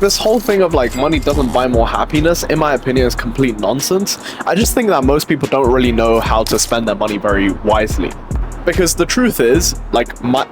this whole thing of like money doesn't buy more happiness, in my opinion, is complete nonsense. I just think that most people don't really know how to spend their money very wisely. Because the truth is, like,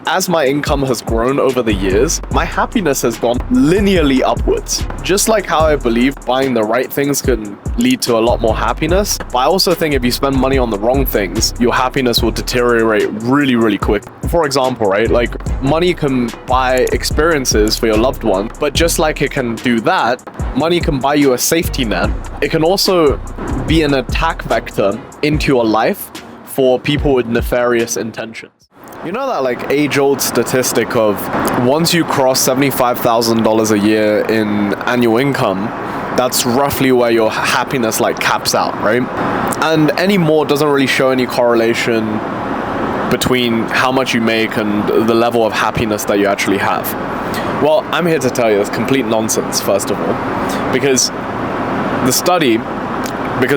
as my income has grown over the years, my happiness has gone linearly upwards. Just like how I believe buying the right things can lead to a lot more happiness, but I also think if you spend money on the wrong things, your happiness will deteriorate really, really quick. For example, right, like, money can buy experiences for your loved one, but just like it can do that, money can buy you a safety net. It can also be an attack vector into your life for people with nefarious intentions. You know that like age-old statistic of once you cross $75,000 a year in annual income, that's roughly where your happiness like caps out, right? And any more doesn't really show any correlation between how much you make and the level of happiness that you actually have. Well, I'm here to tell you it's complete nonsense, first of all, because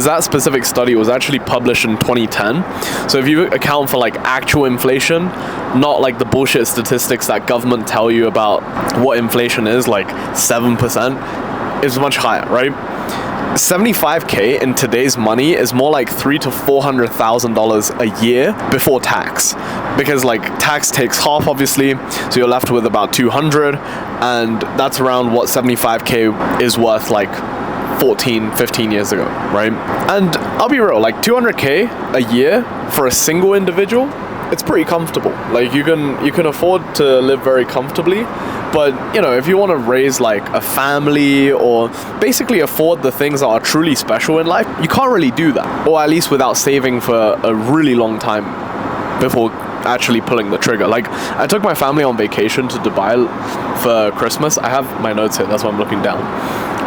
that specific study was actually published in 2010. So if you account for like actual inflation, not like the bullshit statistics that government tell you about what inflation is, like 7%, is much higher, right? 75K in today's money is more like $300,000 to $400,000 a year before tax, because like tax takes half, obviously, so you're left with about 200, and that's around what 75K is worth like 15 years ago, right? And I'll be real, like 200K a year for a single individual, it's pretty comfortable. Like you can afford to live very comfortably, but you know, if you want to raise like a family or basically afford the things that are truly special in life, you can't really do that, or at least without saving for a really long time before actually pulling the trigger. Like I took my family on vacation to Dubai for Christmas. I have my notes here, that's why I'm looking down.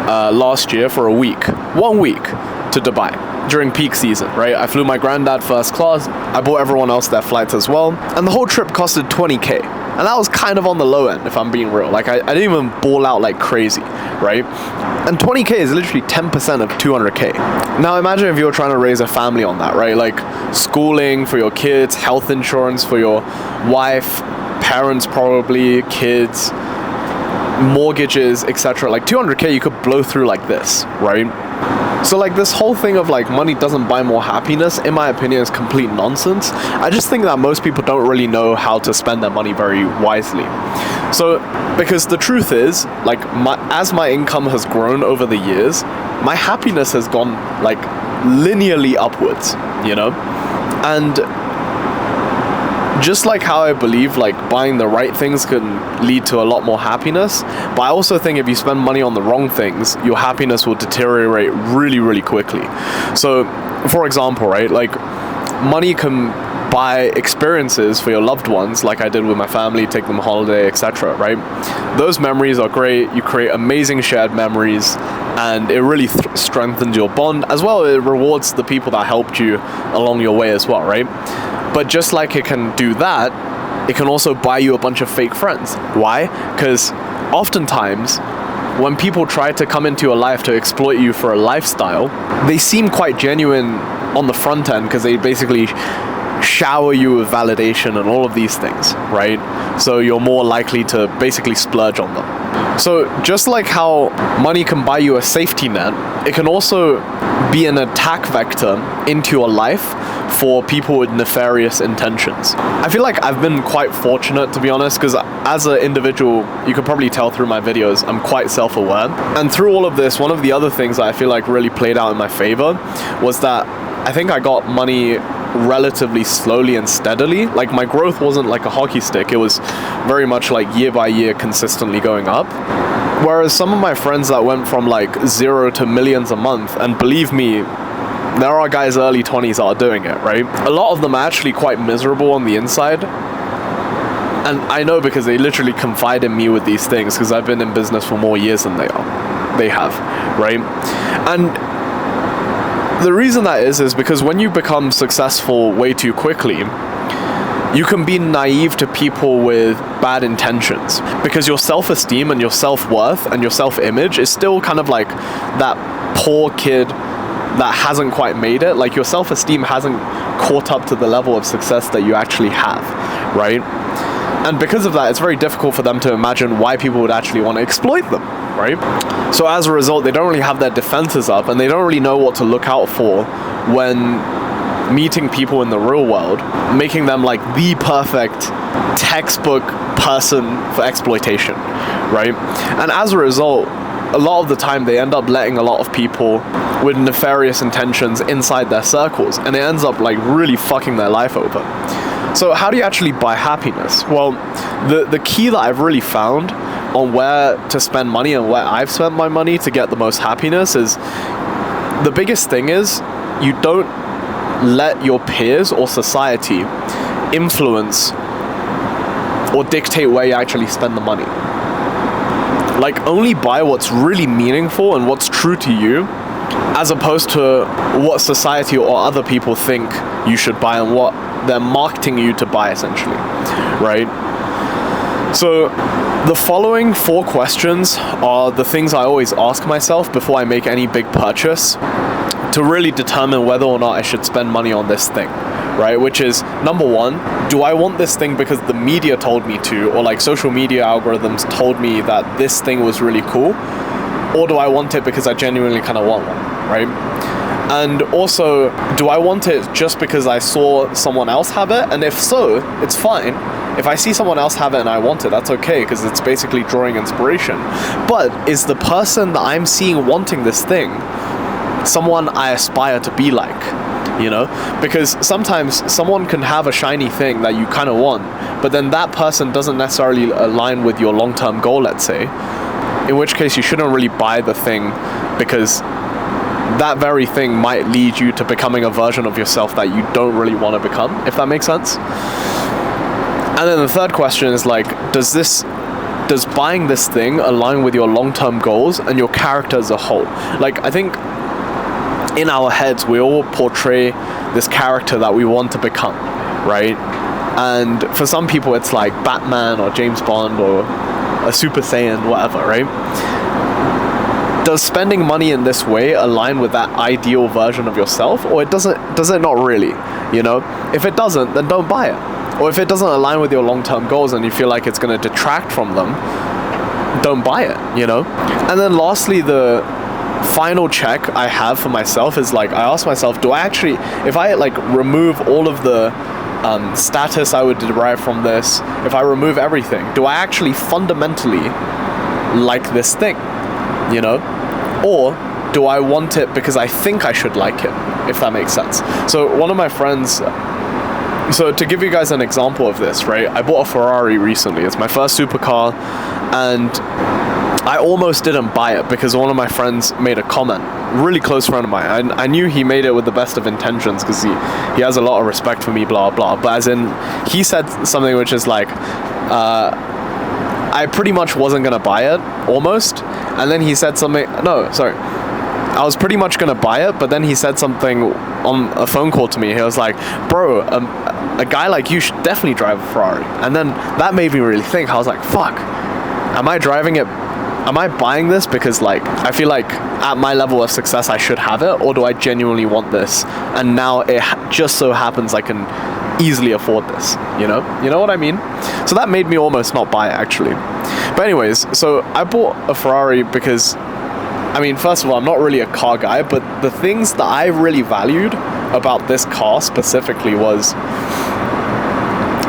Last year for 1 week to Dubai during peak season, right? I flew my granddad first class, I bought everyone else their flights as well, and the whole trip costed 20K, and that was kind of on the low end, if I'm being real. Like I didn't even ball out like crazy, right? And 20K is literally 10% of 200K. Now imagine if you're trying to raise a family on that, right? Like schooling for your kids, health insurance for your wife, parents probably, kids, mortgages, etc. Like 200K you could blow through like this, right? So like this whole thing of like money doesn't buy more happiness, in my opinion, is complete nonsense. I just think that most people don't really know how to spend their money very wisely. So because the truth is, like, as my income has grown over the years, my happiness has gone like linearly upwards, you know? And just like how I believe like buying the right things can lead to a lot more happiness, but I also think if you spend money on the wrong things, your happiness will deteriorate really, really quickly. So for example, right, like money can buy experiences for your loved ones, like I did with my family, take them on holiday, etc., right? Those memories are great. You create amazing shared memories, and it really strengthens your bond. As well, it rewards the people that helped you along your way as well, right? But just like it can do that, it can also buy you a bunch of fake friends. Why? Because oftentimes, when people try to come into your life to exploit you for a lifestyle, they seem quite genuine on the front end because they basically shower you with validation and all of these things, right? So you're more likely to basically splurge on them. So just like how money can buy you a safety net, it can also be an attack vector into your life for people with nefarious intentions. I feel like I've been quite fortunate, to be honest, because as an individual, you can probably tell through my videos, I'm quite self-aware. And through all of this, one of the other things that I feel like really played out in my favor was that I think I got money relatively slowly and steadily. Like my growth wasn't like a hockey stick, it was very much like year by year consistently going up. Whereas some of my friends that went from like 0 to millions a month, and believe me, there are guys early 20s that are doing it, right? A lot of them are actually quite miserable on the inside. And I know because they literally confide in me with these things because I've been in business for more years than they have, right? And the reason that is because when you become successful way too quickly, you can be naive to people with bad intentions because your self-esteem and your self-worth and your self-image is still kind of like that poor kid that hasn't quite made it. Like your self-esteem hasn't caught up to the level of success that you actually have, right? And because of that, it's very difficult for them to imagine why people would actually want to exploit them, right? So as a result, they don't really have their defenses up, and they don't really know what to look out for when meeting people in the real world, making them like the perfect textbook person for exploitation, right? And as a result, a lot of the time they end up letting a lot of people with nefarious intentions inside their circles, and it ends up like really fucking their life over. So how do you actually buy happiness? Well, the key that I've really found on where to spend money and where I've spent my money to get the most happiness is, the biggest thing is, you don't let your peers or society influence or dictate where you actually spend the money. Like, only buy what's really meaningful and what's true to you, as opposed to what society or other people think you should buy and what they're marketing you to buy, essentially, right? So the following 4 questions are the things I always ask myself before I make any big purchase to really determine whether or not I should spend money on this thing, right? Which is, number 1, do I want this thing because the media told me to, or like social media algorithms told me that this thing was really cool? Or do I want it because I genuinely kind of want one, right? And also, do I want it just because I saw someone else have it? And if so, it's fine. If I see someone else have it and I want it, that's okay, because it's basically drawing inspiration. But is the person that I'm seeing wanting this thing someone I aspire to be like? You know, because sometimes someone can have a shiny thing that you kind of want, but then that person doesn't necessarily align with your long-term goal, let's say, in which case you shouldn't really buy the thing, because that very thing might lead you to becoming a version of yourself that you don't really want to become, if that makes sense. And then the third question is like, does buying this thing align with your long-term goals and your character as a whole? Like, I think in our heads, we all portray this character that we want to become, right? And for some people, it's like Batman or James Bond or a Super Saiyan, whatever, right? Does spending money in this way align with that ideal version of yourself, or does it not really, you know? If it doesn't, then don't buy it. Or if it doesn't align with your long-term goals and you feel like it's going to detract from them, don't buy it, you know? And then lastly, the final check I have for myself is like, I ask myself, do I actually, if I like remove all of the status I would derive from this, if I remove everything, do I actually fundamentally like this thing, you know? Or do I want it because I think I should like it, if that makes sense? So one of my friends, so to give you guys an example of this, right? I bought a Ferrari recently. It's my first supercar, and I almost didn't buy it because one of my friends made a comment, really close friend of mine. I knew he made it with the best of intentions because he has a lot of respect for me, blah, blah. But as in, he said something which is like, I pretty much wasn't going to buy it, almost. And then he said something, no, sorry. I was pretty much going to buy it, but then he said something on a phone call to me. He was like, bro, a guy like you should definitely drive a Ferrari. And then that made me really think. I was like, fuck, am I driving it? Am I buying this because like I feel like at my level of success I should have it, or do I genuinely want this? And now it just so happens I can easily afford this, you know what I mean? So that made me almost not buy it, actually. But anyways, so I bought a Ferrari because, I mean, first of all, I'm not really a car guy, but the things that I really valued about this car specifically was,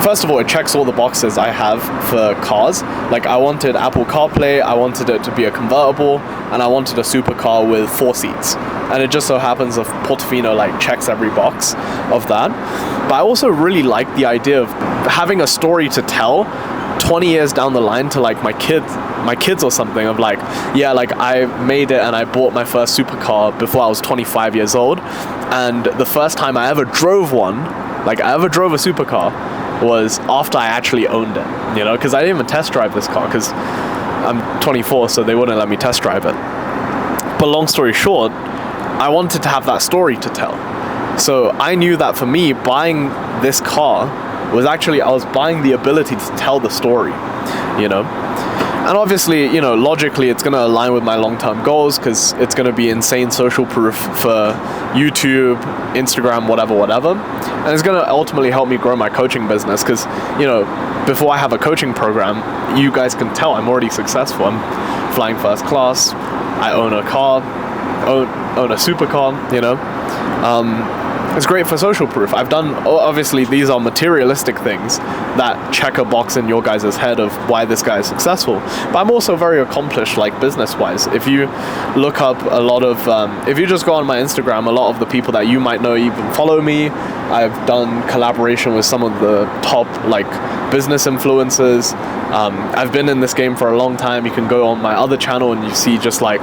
first of all, it checks all the boxes I have for cars. Like, I wanted Apple CarPlay, I wanted it to be a convertible, and I wanted a supercar with 4 seats. And it just so happens that Portofino like checks every box of that. But I also really like the idea of having a story to tell 20 years down the line to like my kids or something, of like, yeah, like I made it and I bought my first supercar before I was 25 years old. And the first time I ever drove one, like I ever drove a supercar, was after I actually owned it, you know, because I didn't even test drive this car because I'm 24, so they wouldn't let me test drive it. But long story short, I wanted to have that story to tell. So I knew that for me, buying this car was actually, I was buying the ability to tell the story, you know? And obviously, you know, logically it's going to align with my long-term goals because it's going to be insane social proof for YouTube, Instagram, whatever. And it's going to ultimately help me grow my coaching business because, you know, before I have a coaching program, you guys can tell I'm already successful. I'm flying first class. I own a car, own a supercar, you know. It's great for social proof. I've done, obviously these are materialistic things that check a box in your guys' head of why this guy is successful. But I'm also very accomplished, like business-wise. If you look up a lot of, if you just go on my Instagram, a lot of the people that you might know even follow me. I've done collaboration with some of the top like business influencers. I've been in this game for a long time. You can go on my other channel and you see just like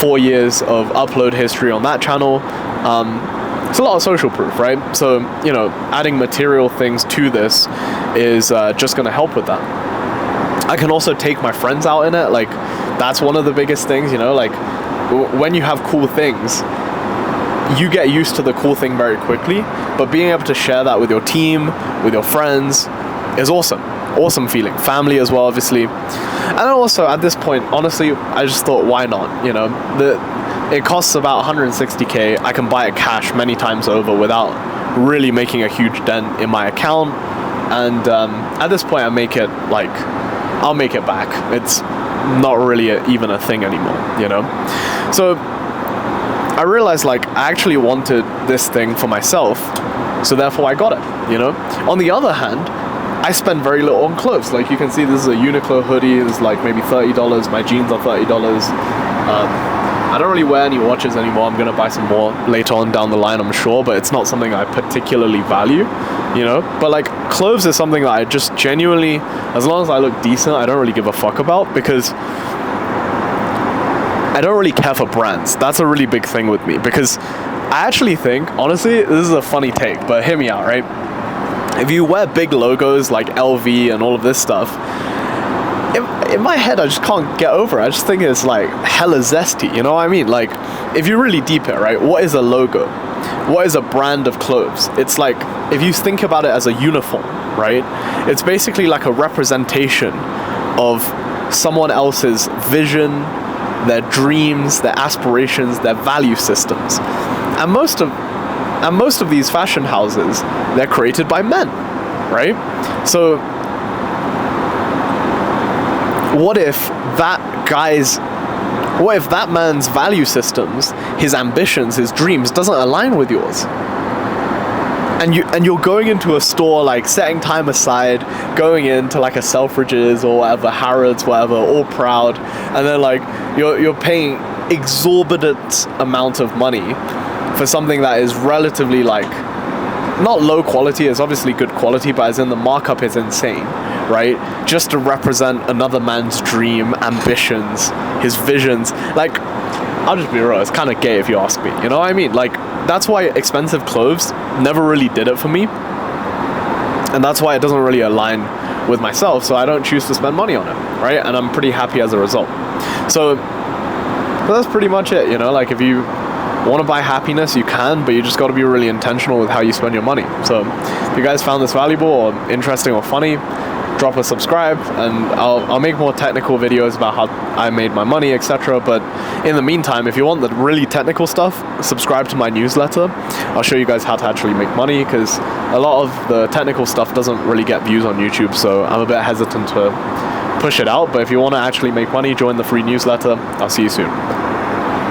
4 years of upload history on that channel. It's a lot of social proof, right? So, you know, adding material things to this is just going to help with that. I can also take my friends out in it. Like, that's one of the biggest things, you know, like when you have cool things, you get used to the cool thing very quickly, but being able to share that with your team, with your friends is awesome. Awesome feeling. Family as well, obviously. And also at this point, honestly, I just thought, why not? You know, it costs about 160K. I can buy it cash many times over without really making a huge dent in my account. And at this point, I'll make it back. It's not really even a thing anymore, you know? So I realized like I actually wanted this thing for myself, so therefore I got it, you know? On the other hand, I spend very little on clothes. Like you can see this is a Uniqlo hoodie. It's like maybe $30. My jeans are $30. I don't really wear any watches anymore. I'm going to buy some more later on down the line, I'm sure, but it's not something I particularly value, you know? But like clothes is something that I just genuinely, as long as I look decent, I don't really give a fuck about because I don't really care for brands. That's a really big thing with me because I actually think, honestly, this is a funny take, but hear me out, right? If you wear big logos like LV and all of this stuff, in my head, I just can't get over it. I just think it's like hella zesty, you know what I mean? Like, if you really deep it, right? What is a logo? What is a brand of clothes? It's like, if you think about it as a uniform, right? It's basically like a representation of someone else's vision, their dreams, their aspirations, their value systems. And most of these fashion houses, they're created by men, right? So what if that man's value systems, his ambitions, his dreams doesn't align with yours? And you're going into a store, like setting time aside, going into like a Selfridges or whatever, Harrods, whatever, all proud, and then like you're paying exorbitant amount of money for something that is relatively like not low quality. It's obviously good quality, but as in the markup is insane, right? Just to represent another man's dream, ambitions, his visions. Like, I'll just be real, it's kind of gay if you ask me, you know what I mean? Like, that's why expensive clothes never really did it for me, and that's why it doesn't really align with myself, so I don't choose to spend money on it, right? And I'm pretty happy as a result. So that's pretty much it, you know? Like, if you want to buy happiness, you can, but you just got to be really intentional with how you spend your money. So if you guys found this valuable or interesting or funny, drop a subscribe, and I'll make more technical videos about how I made my money, etc. But in the meantime, if you want the really technical stuff, subscribe to my newsletter. I'll show you guys how to actually make money, because a lot of the technical stuff doesn't really get views on YouTube, so I'm a bit hesitant to push it out. But if you want to actually make money, join the free newsletter. I'll see you soon.